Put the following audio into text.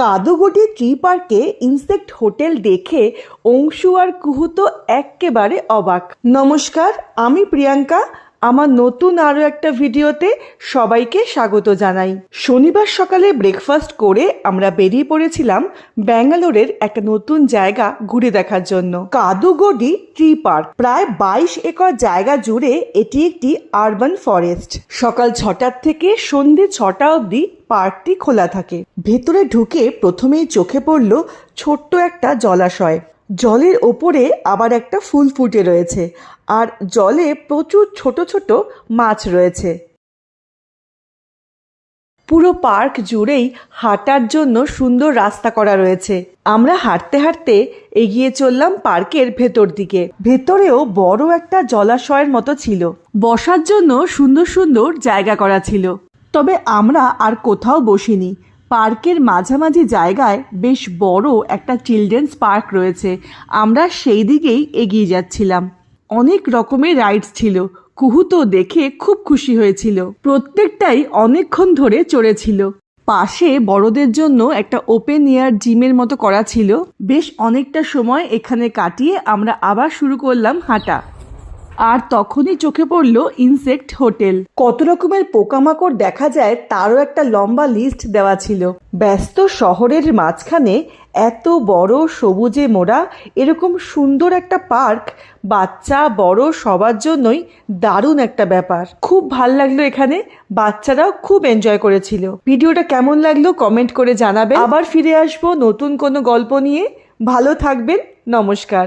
কাদুগটি tree পার্কে insect hotel দেখে অংশু আর কুহু তো এক্কেবারে অবাক। নমস্কার, আমি প্রিয়াঙ্কা। আমার নতুন আরও একটা ভিডিওতে সবাইকে স্বাগত জানাই। শনিবার সকালে ব্রেকফাস্ট করে আমরা বেরিয়ে পড়েছিলাম ব্যাঙ্গালোরের একটা নতুন জায়গা ঘুরে দেখার জন্য, কাদুগটি ট্রি পার্ক। প্রায় 22 একর জায়গা জুড়ে এটি একটি আরবান ফরেস্ট। সকাল 6টার থেকে সন্ধ্যে 6টা অবধি পার্কটি খোলা থাকে। ভেতরে ঢুকে প্রথমেই চোখে পড়ল ছোট্ট একটা জলাশয়। জলের ওপরে আবার একটা ফুল ফুটে রয়েছে, আর জলে প্রচুর ছোট ছোট মাছ রয়েছে। পুরো পার্ক জুড়েই হাঁটার জন্য সুন্দর রাস্তা করা রয়েছে। আমরা হাঁটতে হাঁটতে এগিয়ে চললাম পার্কের ভেতর দিকে। ভেতরেও বড় একটা জলাশয়ের মতো ছিল, বসার জন্য সুন্দর সুন্দর জায়গা করা ছিল। তবে আমরা আর কোথাও বসিনি। পার্কের মাঝামাঝি জায়গায় বেশ বড় একটা চিলড্রেন্স পার্ক রয়েছে, আমরা সেই দিকেই এগিয়ে যাচ্ছিলাম। অনেক রকমের রাইডস ছিল। কুহু তো দেখে খুব খুশি হয়েছিল, প্রত্যেকটাই অনেকক্ষণ ধরে চড়েছিল। পাশে বড়দের জন্য একটা ওপেন এয়ার জিমের মতো করা ছিল। বেশ অনেকটা সময় এখানে কাটিয়ে আমরা আবার শুরু করলাম হাঁটা। আর তখনই চোখে পড়ল ইনসেক্ট হোটেল। কত রকমের পোকামাকড় দেখা যায় তারও একটা লম্বা লিস্ট দেওয়া ছিল। ব্যস্ত শহরের মাঝখানে এত বড় সবুজে মোড়া এরকম সুন্দর একটা পার্ক বাচ্চা বড় সবার জন্যই দারুণ একটা ব্যাপার। খুব ভাল লাগলো এখানে, বাচ্চারাও খুব এনজয় করেছিল। ভিডিওটা কেমন লাগলো কমেন্ট করে জানাবেন। আবার ফিরে আসবো নতুন কোনো গল্প নিয়ে। ভালো থাকবেন, নমস্কার।